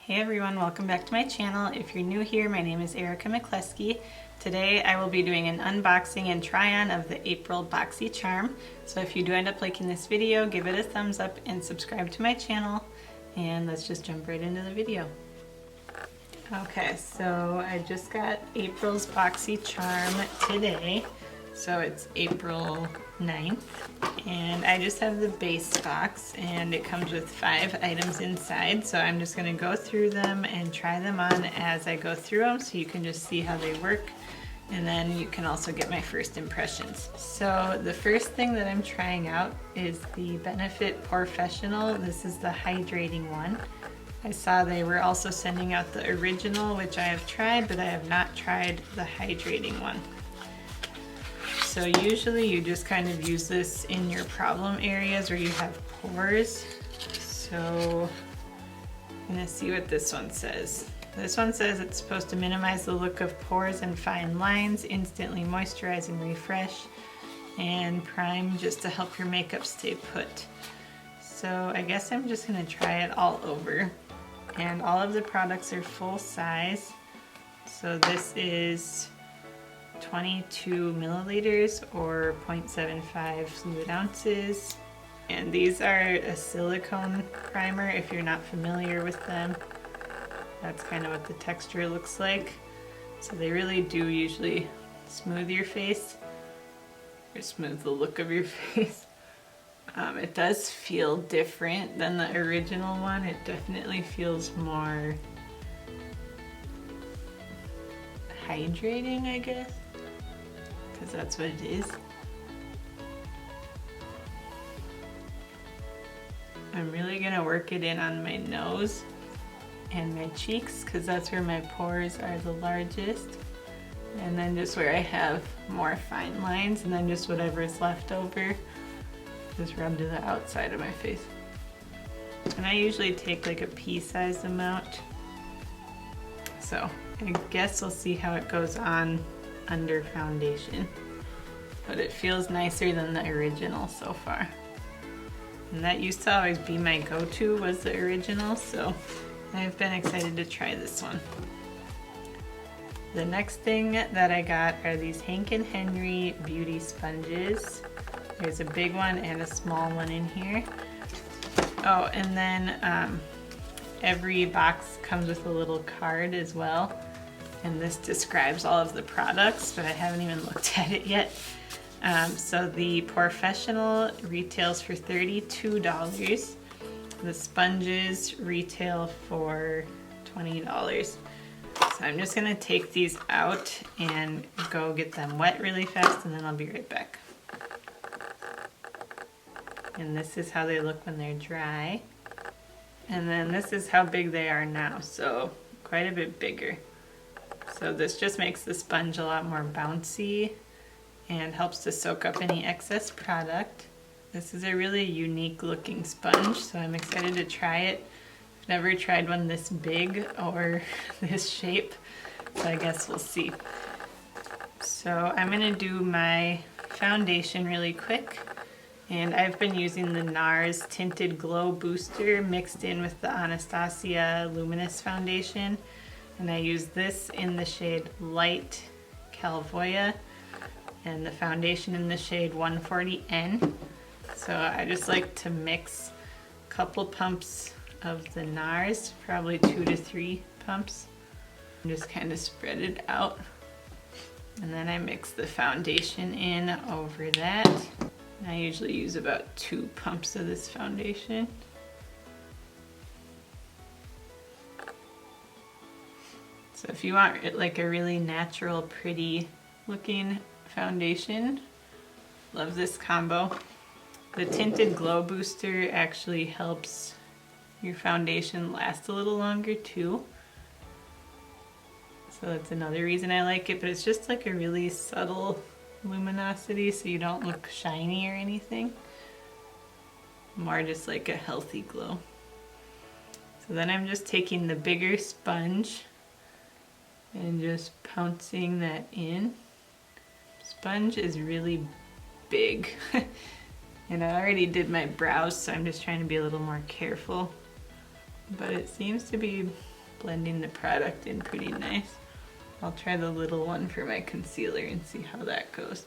Hey everyone, welcome back to my channel. If you're new here, my name is McCleskey. Today I will be doing an unboxing and try-on of the April BoxyCharm. So if you do end up liking this video, give it a thumbs up and subscribe to my channel. And let's just jump right into the video. Okay, so I just got April's BoxyCharm today. So it's April 9th. And I just have the base box and it comes with 5 items inside. So I'm just going to go through them and try them on as I go through them so you can just see how they work. And then you can also get my first impressions. So the first thing that I'm trying out is the Benefit Professional. This is the hydrating one. I saw they were also sending out the original, which I have tried, but I have not tried the hydrating one. So usually you just kind of use this in your problem areas where you have pores. So I'm gonna see what this one says. This one says it's supposed to minimize the look of pores and fine lines, instantly moisturize and refresh, and prime just to help your makeup stay put. So I guess I'm just gonna try it all over. And all of the products are full size. So this is 22 milliliters or 0.75 fluid ounces. And these are a silicone primer if you're not familiar with them. That's kind of what the texture looks like. So they really do usually smooth your face, or smooth the look of your face. It does feel different than the original one. It definitely feels more hydrating, I guess, because that's what it is. I'm really gonna work it in on my nose and my cheeks because that's where my pores are the largest, and then just where I have more fine lines, and then just whatever is left over just rub to the outside of my face. And I usually take like a pea-sized amount, so I guess we'll see how it goes on under foundation, but it feels nicer than the original so far. And that used to always be my go-to, was the original, so I've been excited to try this one. The next thing that I got are these Hank & Henry beauty sponges. There's a big one and a small one in here. Oh, and then every box comes with a little card as well. And this describes all of the products, but I haven't even looked at it yet. So the Professional retails for $32. The sponges retail for $20. So I'm just gonna take these out and go get them wet really fast, and then I'll be right back. And this is how they look when they're dry. And then this is how big they are now, so quite a bit bigger. So this just makes the sponge a lot more bouncy and helps to soak up any excess product. This is a really unique looking sponge, so I'm excited to try it. I've never tried one this big or this shape, so I guess we'll see. So I'm gonna do my foundation really quick. And I've been using the NARS Tinted Glow Booster mixed in with the Anastasia Luminous Foundation. And I use this in the shade Light Calvoya and the foundation in the shade 140N. So I just like to mix a couple pumps of the NARS, probably 2 to 3 pumps. And just kind of spread it out. And then I mix the foundation in over that. I usually use about 2 pumps of this foundation. So if you want like a really natural, pretty looking foundation, love this combo. The Tinted Glow Booster actually helps your foundation last a little longer too. So that's another reason I like it, but it's just like a really subtle luminosity, so you don't look shiny or anything. More just like a healthy glow. So then I'm just taking the bigger sponge and just pouncing that in. Sponge is really big. And I already did my brows, so I'm just trying to be a little more careful. But it seems to be blending the product in pretty nice. I'll try the little one for my concealer and see how that goes.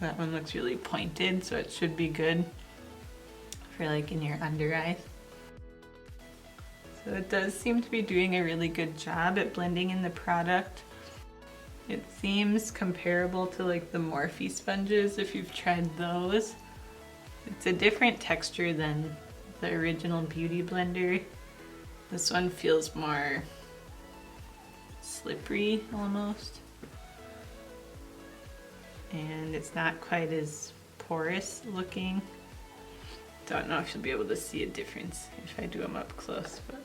That one looks really pointed, so it should be good for like in your under eyes. So it does seem to be doing a really good job at blending in the product. It seems comparable to like the Morphe sponges if you've tried those. It's a different texture than the original Beauty Blender. This one feels more slippery almost. And it's not quite as porous looking. Don't know if you'll be able to see a difference if I do them up close, but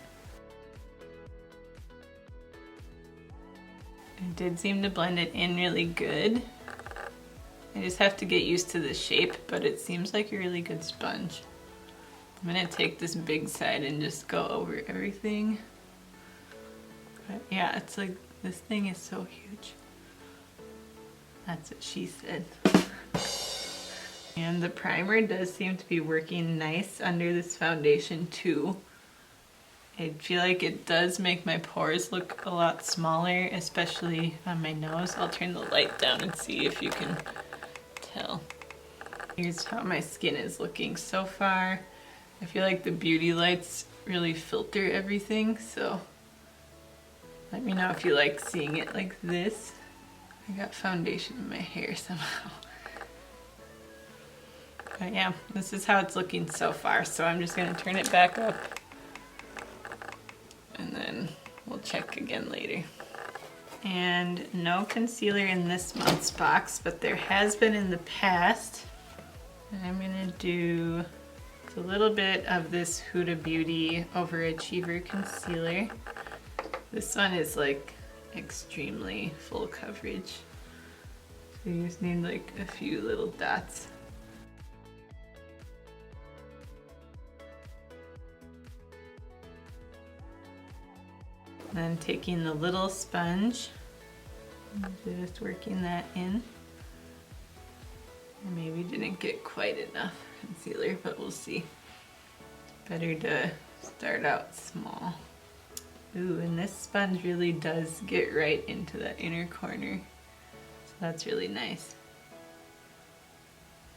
it did seem to blend it in really good. I just have to get used to the shape, but it seems like a really good sponge. I'm gonna take this big side and just go over everything. But yeah, it's like, this thing is so huge. That's what she said. And the primer does seem to be working nice under this foundation too. I feel like it does make my pores look a lot smaller, especially on my nose. I'll turn the light down and see if you can tell. Here's how my skin is looking so far. I feel like the beauty lights really filter everything, so let me know if you like seeing it like this. I got foundation in my hair somehow. But yeah, this is how it's looking so far, so I'm just gonna turn it back up and then we'll check again later. And no concealer in this month's box, but there has been in the past. And I'm gonna do a little bit of this Huda Beauty Overachiever concealer. This one is like extremely full coverage. So you just need like a few little dots. Then taking the little sponge and just working that in. I maybe didn't get quite enough concealer, but we'll see. Better to start out small. Ooh, and this sponge really does get right into that inner corner. So that's really nice.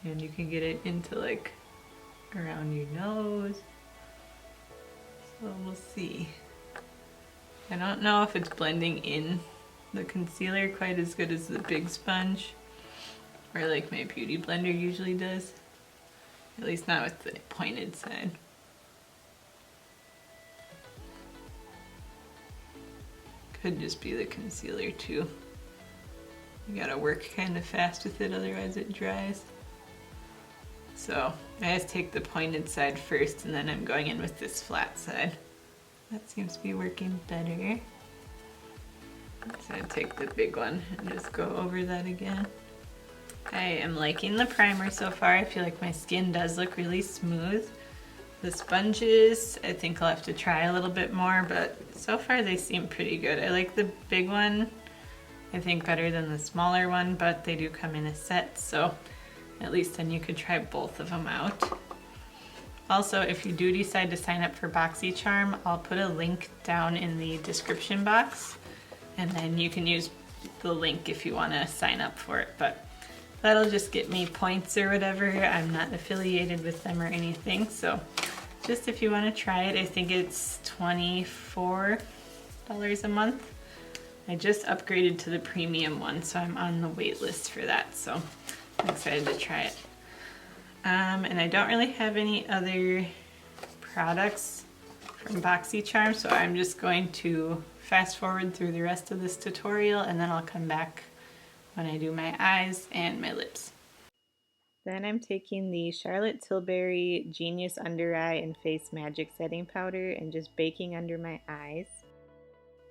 And you can get it into like around your nose. So we'll see. I don't know if it's blending in the concealer quite as good as the big sponge, or like my Beauty Blender usually does. At least not with the pointed side. Could just be the concealer too. You gotta work kind of fast with it, otherwise it dries. So I just take the pointed side first and then I'm going in with this flat side. That seems to be working better. So I take the big one and just go over that again. I am liking the primer so far. I feel like my skin does look really smooth. The sponges, I think I'll have to try a little bit more, but so far they seem pretty good. I like the big one, I think better than the smaller one, but they do come in a set, so at least then you could try both of them out. Also, if you do decide to sign up for BoxyCharm, I'll put a link down in the description box, and then you can use the link if you want to sign up for it, but that'll just get me points or whatever. I'm not affiliated with them or anything, so just if you want to try it, I think it's $24 a month. I just upgraded to the premium one, so I'm on the wait list for that, so I'm excited to try it. And I don't really have any other products from BoxyCharm, so I'm just going to fast forward through the rest of this tutorial and then I'll come back when I do my eyes and my lips. Then I'm taking the Charlotte Tilbury Genius Under Eye and Face Magic Setting Powder and just baking under my eyes.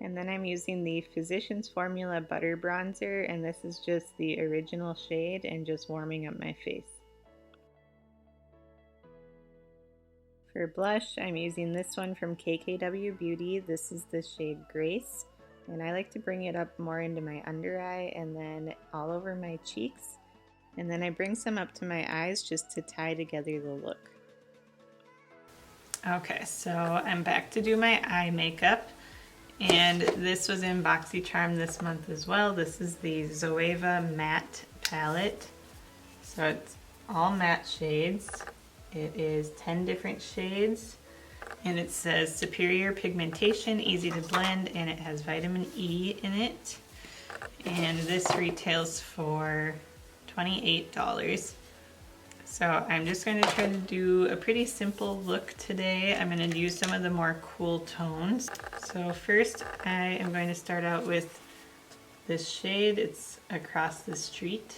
And then I'm using the Physicians Formula Butter Bronzer, and this is just the original shade and just warming up my face. For blush, I'm using this one from KKW Beauty. This is the shade Grace, and I like to bring it up more into my under eye and then all over my cheeks. And then I bring some up to my eyes just to tie together the look. Okay, so I'm back to do my eye makeup, and this was in BoxyCharm this month as well. This is the Zoeva Matte Palette. So it's all matte shades. It is 10 different shades, and it says superior pigmentation, easy to blend, and it has vitamin E in it. And this retails for $28. So I'm just going to try to do a pretty simple look today. I'm going to use some of the more cool tones. So first I am going to start out with this shade. It's Across the Street.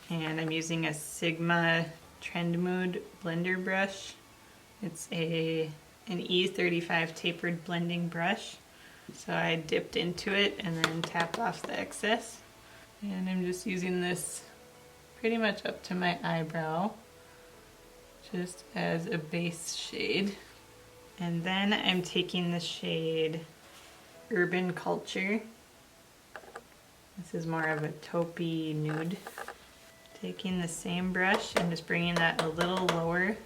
And I'm using a Sigma Trend Mood blender brush. It's an E35 tapered blending brush. So I dipped into it and then tapped off the excess. And I'm just using this pretty much up to my eyebrow, just as a base shade. And then I'm taking the shade Urban Culture. This is more of a taupey nude. Taking the same brush and just bringing that a little lower,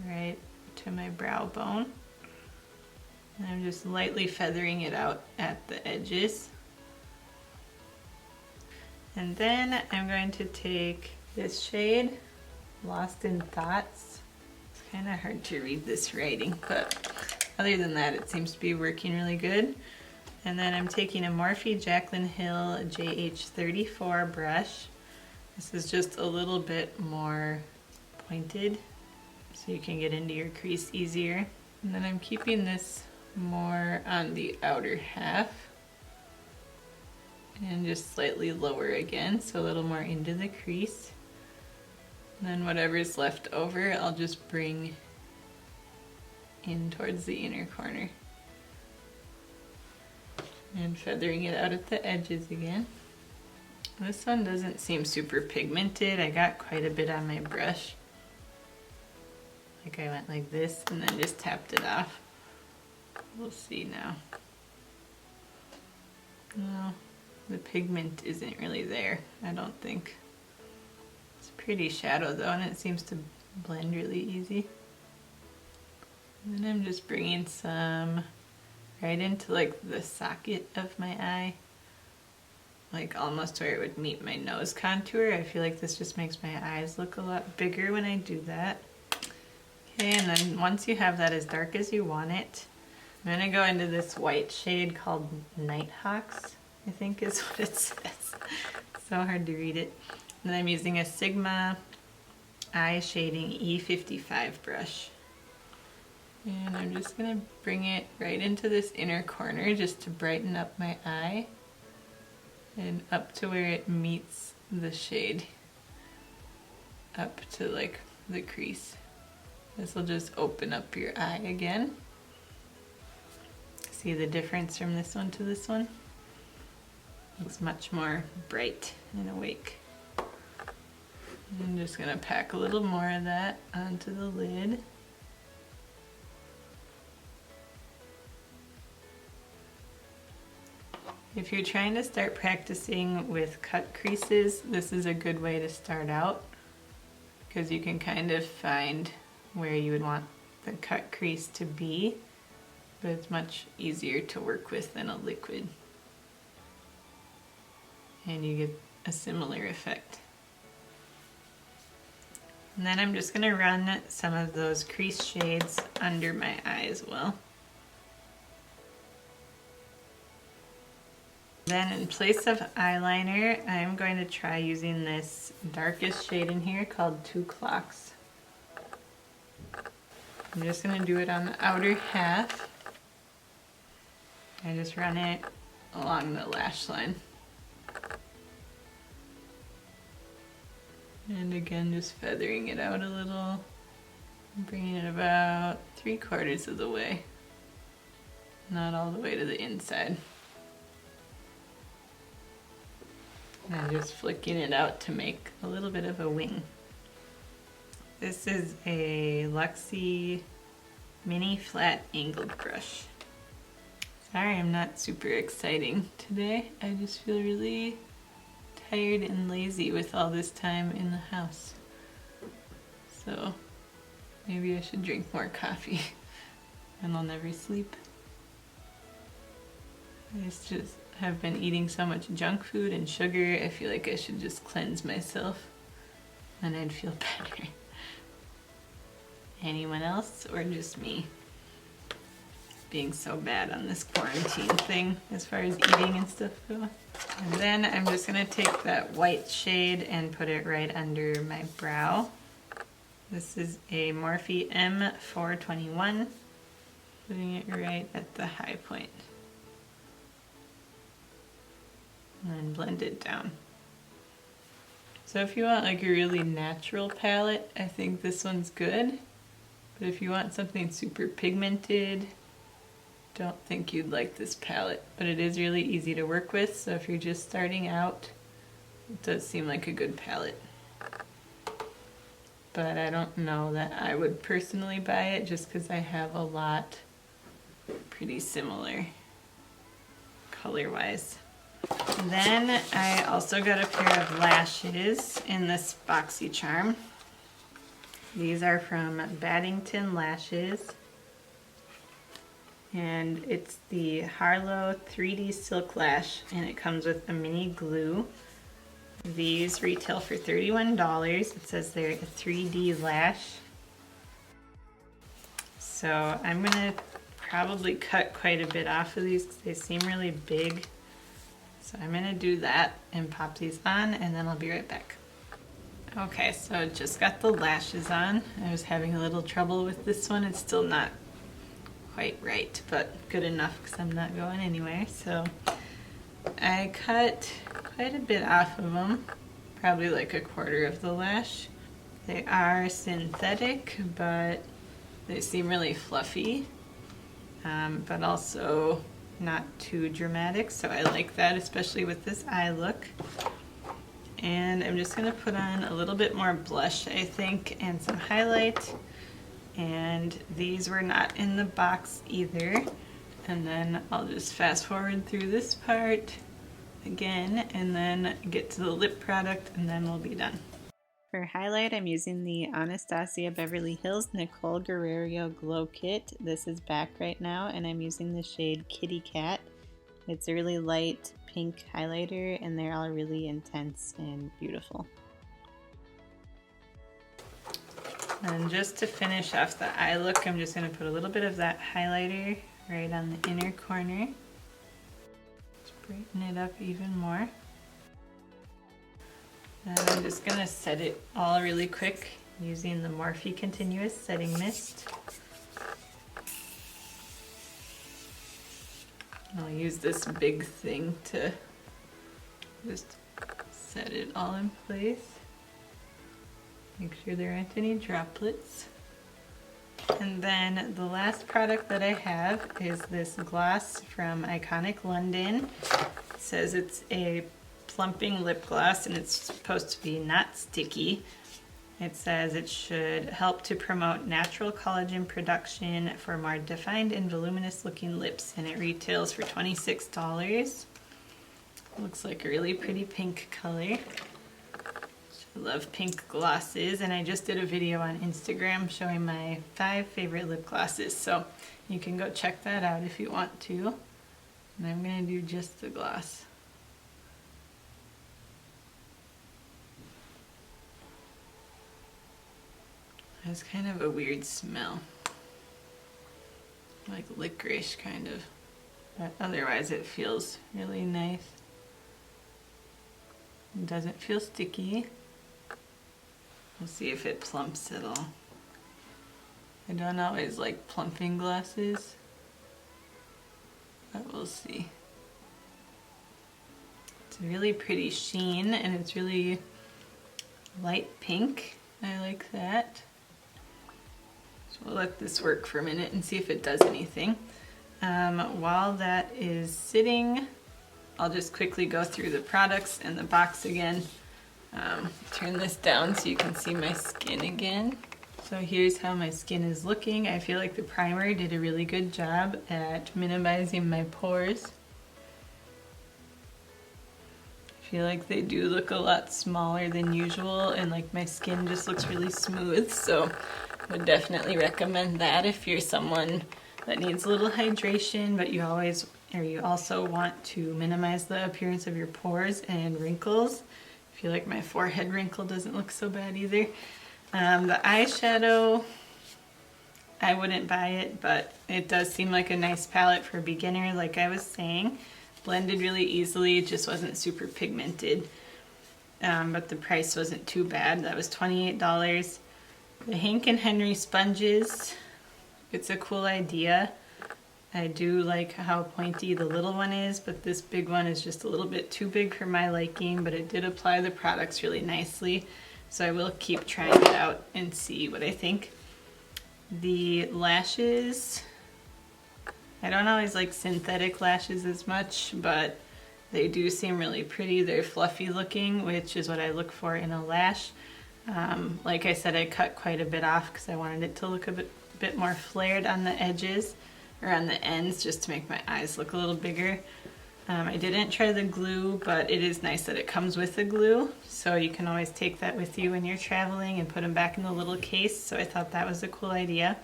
right to my brow bone. And I'm just lightly feathering it out at the edges. And then I'm going to take this shade, Lost in Thoughts. It's kind of hard to read this writing, but other than that, it seems to be working really good. And then I'm taking a Morphe Jaclyn Hill JH34 brush. This is just a little bit more pointed, so you can get into your crease easier. And then I'm keeping this more on the outer half. And just slightly lower again, so a little more into the crease. And then whatever's left over, I'll just bring in towards the inner corner. And feathering it out at the edges again. This one doesn't seem super pigmented. I got quite a bit on my brush. Like I went like this and then just tapped it off. We'll see now. No. The pigment isn't really there, I don't think. It's pretty shadow though, and it seems to blend really easy. And then I'm just bringing some right into like the socket of my eye, like almost where it would meet my nose contour. I feel like this just makes my eyes look a lot bigger when I do that. Okay, and then once you have that as dark as you want it, I'm gonna go into this white shade called Nighthawks, I think is what it says. So hard to read it. And then I'm using a Sigma Eye Shading E55 brush. And I'm just gonna bring it right into this inner corner just to brighten up my eye and up to where it meets the shade, up to like the crease. This will just open up your eye again. See the difference from this one to this one? Looks much more bright and awake. I'm just gonna pack a little more of that onto the lid. If you're trying to start practicing with cut creases, this is a good way to start out, because you can kind of find where you would want the cut crease to be, but it's much easier to work with than a liquid. And you get a similar effect. And then I'm just gonna run some of those crease shades under my eye as well. Then in place of eyeliner, I'm going to try using this darkest shade in here called 2 Clocks. I'm just gonna do it on the outer half. I just run it along the lash line. And again, just feathering it out a little, bringing it about 3/4 of the way, not all the way to the inside. And just flicking it out to make a little bit of a wing. This is a Luxie mini flat angled brush. Sorry, I'm not super exciting today. I just feel really tired and lazy with all this time in the house. So Maybe I should drink more coffee and I'll never sleep. I just have been eating so much junk food and sugar. I feel like I should just cleanse myself and I'd feel better. Anyone else or just me? Being so bad on this quarantine thing as far as eating and stuff go. And then I'm just gonna take that white shade and put it right under my brow. This is a Morphe M421, putting it right at the high point. And then blend it down. So if you want like a really natural palette, I think this one's good. But if you want something super pigmented, don't think you'd like this palette. But it is really easy to work with, so if you're just starting out, it does seem like a good palette. But I don't know that I would personally buy it just because I have a lot pretty similar color-wise. Then I also got a pair of lashes in this BoxyCharm. These are from Baddington Lashes. And it's the Harlow 3D Silk Lash, and it comes with a mini glue. These retail for $31. It says they're a 3D lash. So I'm gonna probably cut quite a bit off of these because they seem really big. So I'm gonna do that and pop these on, and then I'll be right back. Okay, so just got the lashes on. I was having a little trouble with this one. It's still not quite right, but good enough because I'm not going anywhere. So I cut quite a bit off of them, probably like a quarter of the lash. They are synthetic, but they seem really fluffy, but also not too dramatic, so I like that, especially with this eye look. And I'm just gonna put on a little bit more blush, I think, and some highlight. And these were not in the box either. And then I'll just fast forward through this part again and then get to the lip product, and then we'll be done. For highlight, I'm using the Anastasia Beverly Hills Nicole Guerrero Glow Kit. This is back right now, and I'm using the shade Kitty Cat. It's a really light pink highlighter, and they're all really intense and beautiful. And just to finish off the eye look, I'm just going to put a little bit of that highlighter right on the inner corner. Just brighten it up even more. And I'm just going to set it all really quick using the Morphe Continuous Setting Mist. I'll use this big thing to just set it all in place. Make sure there aren't any droplets. And then the last product that I have is this gloss from Iconic London. It says it's a plumping lip gloss, and it's supposed to be not sticky. It says it should help to promote natural collagen production for more defined and voluminous looking lips, and it retails for $26. Looks like a really pretty pink color. I love pink glosses, and I just did a video on Instagram showing my 5 favorite lip glosses, so you can go check that out if you want to. And I'm going to do just the gloss. It has kind of a weird smell, like licorice kind of, but otherwise it feels really nice. It doesn't feel sticky. We'll see if it plumps at all. I don't always like plumping glosses, but we'll see. It's a really pretty sheen, and it's really light pink. I like that. So we'll let this work for a minute and see if it does anything. While that is sitting, I'll just quickly go through the products and the box again. Turn this down so you can see my skin again. So here's how my skin is looking. I feel like the primer did a really good job at minimizing my pores. I feel like they do look a lot smaller than usual, and like my skin just looks really smooth, so would definitely recommend that if you're someone that needs a little hydration, but you also want to minimize the appearance of your pores and wrinkles. I feel like my forehead wrinkle doesn't look so bad either. The eyeshadow, I wouldn't buy it, but it does seem like a nice palette for a beginner, like I was saying. Blended really easily, it just wasn't super pigmented. But the price wasn't too bad. That was $28. The Hank & Henry sponges, it's a cool idea. I do like how pointy the little one is, but this big one is just a little bit too big for my liking, but it did apply the products really nicely. So I will keep trying it out and see what I think. The lashes, I don't always like synthetic lashes as much, but they do seem really pretty. They're fluffy looking, which is what I look for in a lash. Like I said, I cut quite a bit off because I wanted it to look a bit more flared on the edges, or on the ends, just to make my eyes look a little bigger. I didn't try the glue, but it is nice that it comes with the glue, so you can always take that with you when you're traveling and put them back in the little case, so I thought that was a cool idea.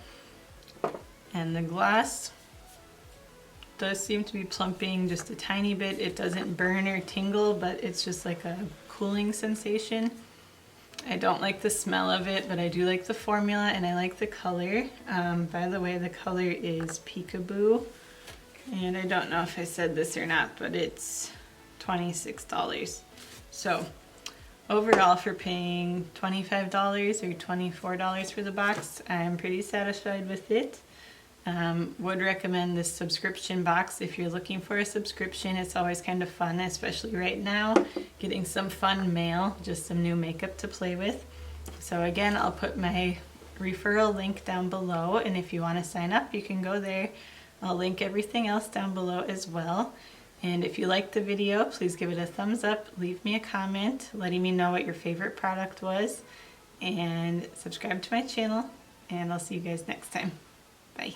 And the gloss does seem to be plumping just a tiny bit. It doesn't burn or tingle, but it's just like a cooling sensation. I don't like the smell of it, but I do like the formula and I like the color. By the way, the color is Peekaboo. And I don't know if I said this or not, but it's $26. So overall, for paying $25 or $24 for the box, I'm pretty satisfied with it. Would recommend this subscription box if you're looking for a subscription. It's always kind of fun, especially right now, getting some fun mail, just some new makeup to play with. So again, I'll put my referral link down below, and if you want to sign up, you can go there. I'll link everything else down below as well. And if you liked the video, please give it a thumbs up, leave me a comment letting me know what your favorite product was, and subscribe to my channel, and I'll see you guys next time. Bye.